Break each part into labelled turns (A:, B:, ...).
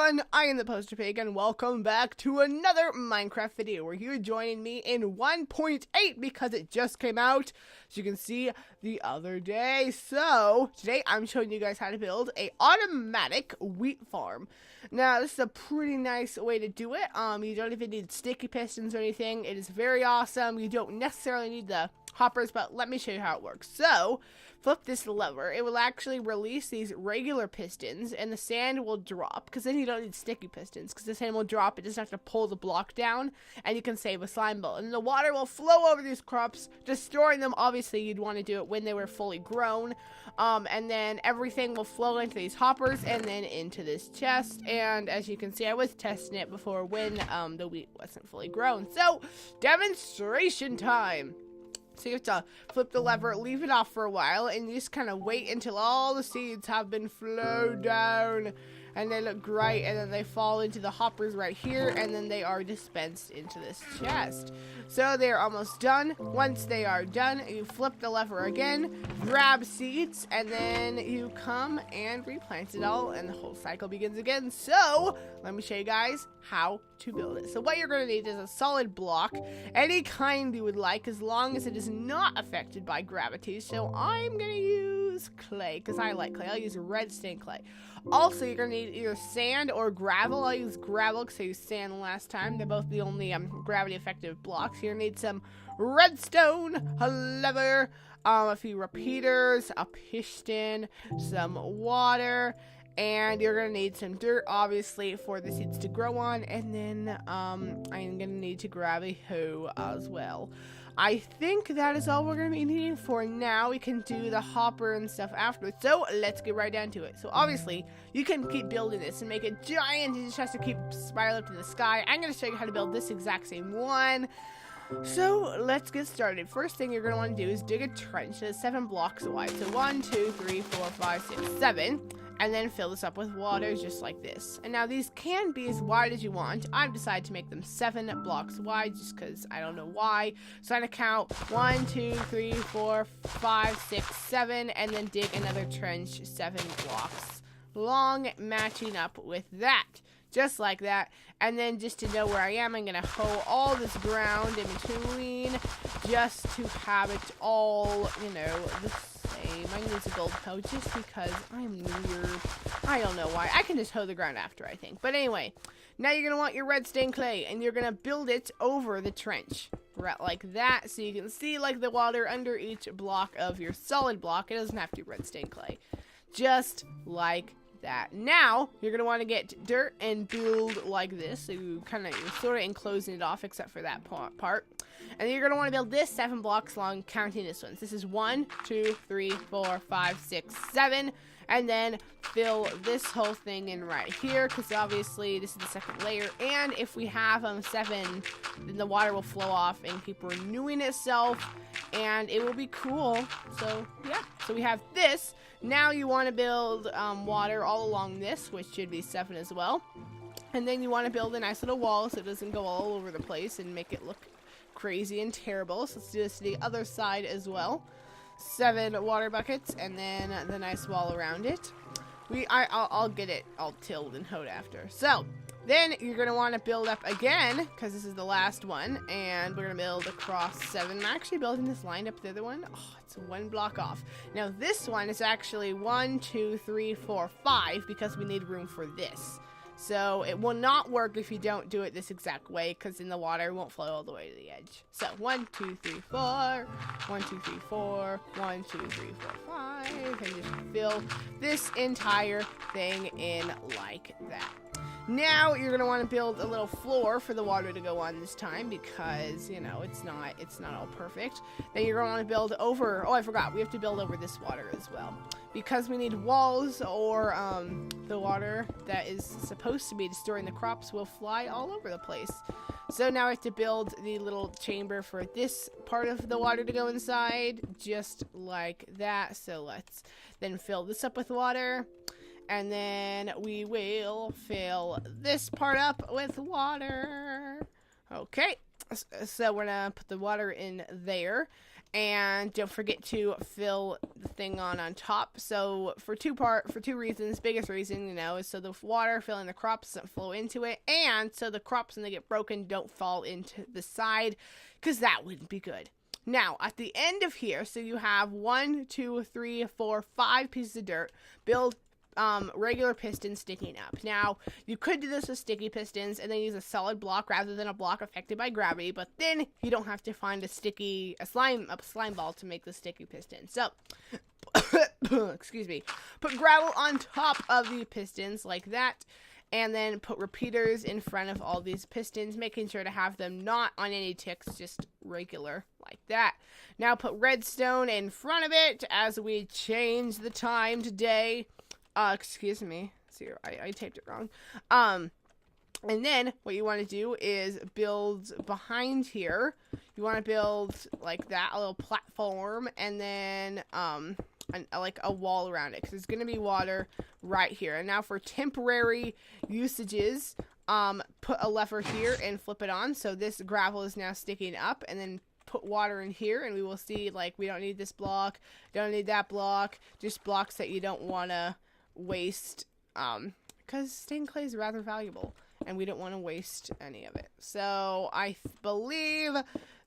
A: everyone, I am the Poster Pig, and welcome back to another Minecraft video where you're joining me in 1.8 because it just came out, as you can see, the other day. So, today I'm showing you guys how to build a automatic wheat farm. Now, this is a pretty nice way to do it. You don't even need sticky pistons or anything. It is very awesome. You don't necessarily need the hoppers, but let me show you how it works. So, flip this lever. It will actually release these regular pistons, and the sand will drop, because then you don't need sticky pistons, because the sand will drop. It doesn't have to pull the block down, and you can save a slime ball. And the water will flow over these crops, destroying them. Obviously, you'd want to do it when they were fully grown. And then everything will flow into these hoppers, and then into this chest. And as you can see, I was testing it before when the wheat wasn't fully grown. So, demonstration time! So you have to flip the lever, leave it off for a while, and you just kind of wait until all the seeds have been flowed down, and they look great, and then they fall into the hoppers right here, and then they are dispensed into this chest. So they're almost done. Once they are done, you flip the lever again, grab seeds, and then you come and replant it all, and the whole cycle begins again. So let me show you guys how to build it. So what you're going to need is a solid block, any kind you would like, as long as it is not affected by gravity. So I'm going to use clay, because I like clay. I'll use redstone clay. Also, you're going to need either sand or gravel. I'll use gravel because I used sand last time. They're both the only gravity effective blocks. You're going to need some redstone, a lever, a few repeaters, a piston, some water, and you're going to need some dirt, obviously, for the seeds to grow on. And then I'm going to need to grab a hoe as well. I think that is all we're going to be needing for now. We can do the hopper and stuff afterwards. So let's get right down to it. So obviously, you can keep building this and make it giant. It just has to keep spiraling up to the sky. I'm going to show you how to build this exact same one. So let's get started. First thing you're going to want to do is dig a trench that's 7 blocks wide. So 1, 2, 3, 4, 5, 6, 7. And then fill this up with water just like this. And now these can be as wide as you want. I've decided to make them 7 blocks wide just because I don't know why. So I'm going to count 1, 2, 3, 4, 5, 6, 7, and then dig another trench 7 blocks long, matching up with that. Just like that. And then just to know where I am, I'm going to hoe all this ground in between just to have it all, you know, the same. I'm going to use a gold hoe just because I'm weird. I don't know why. I can just hoe the ground after, I think. But anyway, now you're going to want your redstone clay, and you're going to build it over the trench. Right, like that, so you can see like the water under each block of your solid block. It doesn't have to be redstone clay. Just like that. Now you're gonna want to get dirt and build like this, so you're sort of enclosing it off except for that part. And then you're gonna want to build this 7 blocks long, counting this one. So this is 1, 2, 3, 4, 5, 6, 7, and then fill this whole thing in right here, because obviously this is the second layer. And if we have 7, then the water will flow off and keep renewing itself, and it will be cool. So yeah, so we have this. Now you want to build water all along this, which should be 7 as well. And then you want to build a nice little wall so it doesn't go all over the place and make it look crazy and terrible. So let's do this to the other side as well. 7 water buckets, and then the nice wall around it. I'll get it all tilled and hoed after. So then you're going to want to build up again, because this is the last one, and we're going to build across 7. I'm actually building this lined up the other one. Oh, it's 1 block off. Now this one is actually 1, 2, 3, 4, 5, because we need room for this. So it will not work if you don't do it this exact way, because then the water won't flow all the way to the edge. So 1, 2, 3, 4, 1, 2, 3, 4, 1, 2, 3, 4, 5, and just fill this entire thing in like that. Now you're gonna want to build a little floor for the water to go on this time, because you know it's not all perfect. Then you're gonna want to build over. Oh, I forgot. We have to build over this water as well, because we need walls, or the water that is supposed to be storing the crops will fly all over the place. So now I have to build the little chamber for this part of the water to go inside, just like that. So let's then fill this up with water. And then we will fill this part up with water. Okay, so we're gonna put the water in there. And don't forget to fill the thing on top. So for two reasons. Biggest reason, you know, is so the water filling the crops doesn't flow into it, and so the crops when they get broken don't fall into the side, because that wouldn't be good. Now at the end of here, so you have 1, 2, 3, 4, 5 pieces of dirt. Build regular pistons sticking up. Now, you could do this with sticky pistons and then use a solid block rather than a block affected by gravity, but then you don't have to find a slime ball to make the sticky piston. So, excuse me, put gravel on top of the pistons like that, and then put repeaters in front of all these pistons, making sure to have them not on any ticks, just regular like that. Now put redstone in front of it as we change the time today. Excuse me. See, I typed it wrong. And then what you want to do is build behind here. You want to build like that, a little platform, and then like a wall around it, because there's going to be water right here. And now for temporary usages, put a lever here and flip it on. So this gravel is now sticking up, and then put water in here, and we will see, like, we don't need this block, don't need that block, just blocks that you don't want to waste, because stained clay is rather valuable, and we don't want to waste any of it. So I believe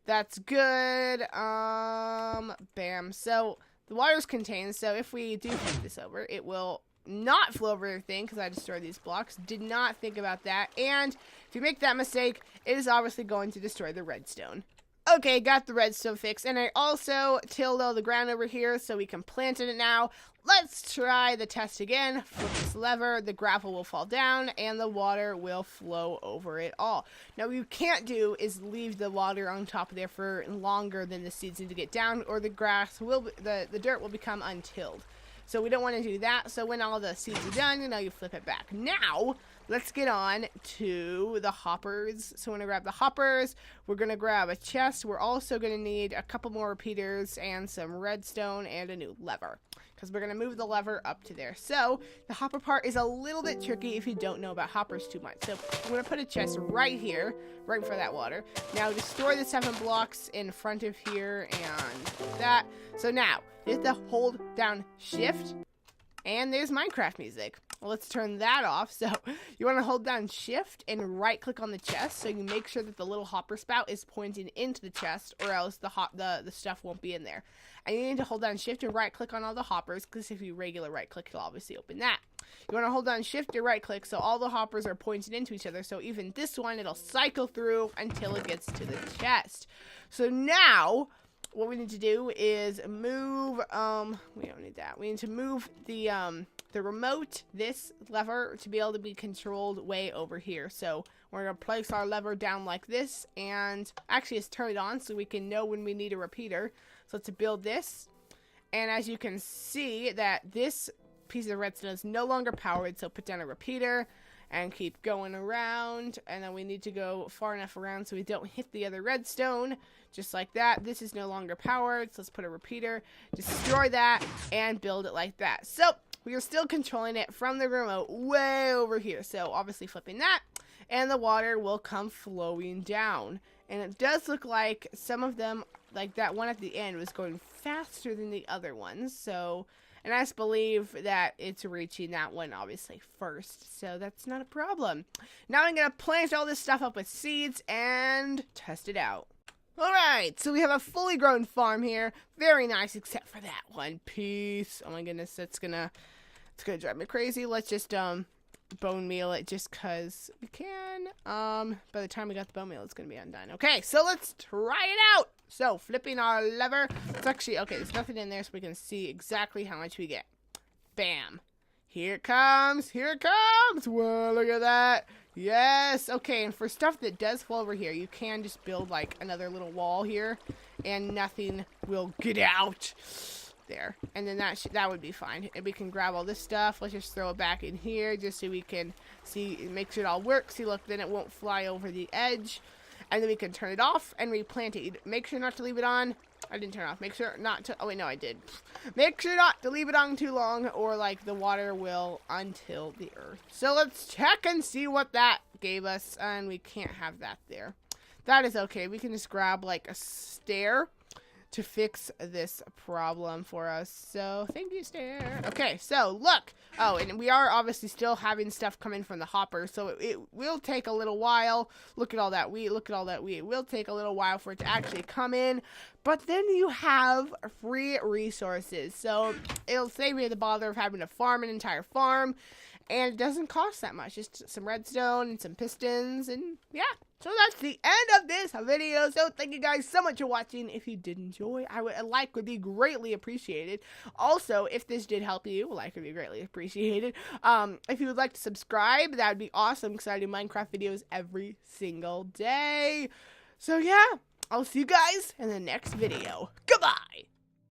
A: that's good. Bam. So the water is contained, so if we do flip this over, it will not flow over everything, because I destroyed these blocks. Did not think about that, and if you make that mistake, it is obviously going to destroy the redstone. Okay, got the redstone fixed, and I also tilled all the ground over here so we can plant it now. Let's try the test again. Flip this lever, the gravel will fall down, and the water will flow over it all. Now, what you can't do is leave the water on top of there for longer than the seeds need to get down, or the dirt will become untilled. So we don't want to do that. So when all the seeds are done, you know, you flip it back. Now, let's get on to the hoppers. So we're going to grab the hoppers. We're going to grab a chest. We're also going to need a couple more repeaters and some redstone and a new lever, because we're going to move the lever up to there. So the hopper part is a little bit tricky if you don't know about hoppers too much. So I'm going to put a chest right here, right before that water. Now destroy the 7 blocks in front of here and that. So now you have to hold down shift, and there's Minecraft music. Well, let's turn that off. So you want to hold down shift and right click on the chest, so you make sure that the little hopper spout is pointing into the chest, or else the stuff won't be in there. And you need to hold down shift and right click on all the hoppers, because if you regular right click, it'll obviously open that. You want to hold down shift and right click so all the hoppers are pointing into each other, so even this one, it'll cycle through until it gets to the chest. So now what we need to do is move, we don't need that. We need to move the remote, this lever, to be able to be controlled way over here. So we're going to place our lever down like this, and actually it's turned on so we can know when we need a repeater. So let's build this. And as you can see, that this piece of redstone is no longer powered, so put down a repeater and keep going around, and then we need to go far enough around so we don't hit the other redstone, just like that. This is no longer powered, so let's put a repeater, destroy that, and build it like that. So we are still controlling it from the remote way over here, so obviously flipping that, and the water will come flowing down. And it does look like some of them, like that one at the end, was going faster than the other ones, so... And I just believe that it's reaching that one, obviously, first. So that's not a problem. Now I'm going to plant all this stuff up with seeds and test it out. Alright, so we have a fully grown farm here. Very nice, except for that one piece. Oh my goodness, it's gonna drive me crazy. Let's just, bone meal it just because we can. By the time we got the bone meal, it's going to be undone. Okay, so let's try it out. So, flipping our lever. It's actually, okay, there's nothing in there, so we can see exactly how much we get. Bam. Here it comes. Here it comes. Whoa, look at that. Yes. Okay, and for stuff that does fall over here, you can just build, like, another little wall here, and nothing will get out. There. And then that would be fine. And we can grab all this stuff. Let's just throw it back in here, just so we can see, make sure it all works. See, look, then it won't fly over the edge. And then we can turn it off and replant it. Make sure not to leave it on. I didn't turn it off. Make sure not to... Oh, wait, no, I did. Make sure not to leave it on too long, or, like, the water will until the earth. So let's check and see what that gave us. And we can't have that there. That is okay. We can just grab, like, a stair to fix this problem for us. So thank you, Stair. Okay, so look. Oh, and we are obviously still having stuff coming from the hopper, so it will take a little while. Look at all that wheat. Look at all that wheat. It will take a little while for it to actually come in, but then you have free resources. So it'll save you the bother of having to farm an entire farm, and it doesn't cost that much. Just some redstone and some pistons, and yeah. So that's the end of this video. So thank you guys so much for watching. If you did enjoy, a like would be greatly appreciated. Also, if this did help you, a like would be greatly appreciated. If you would like to subscribe, that would be awesome, because I do Minecraft videos every single day. So yeah, I'll see you guys in the next video. Goodbye!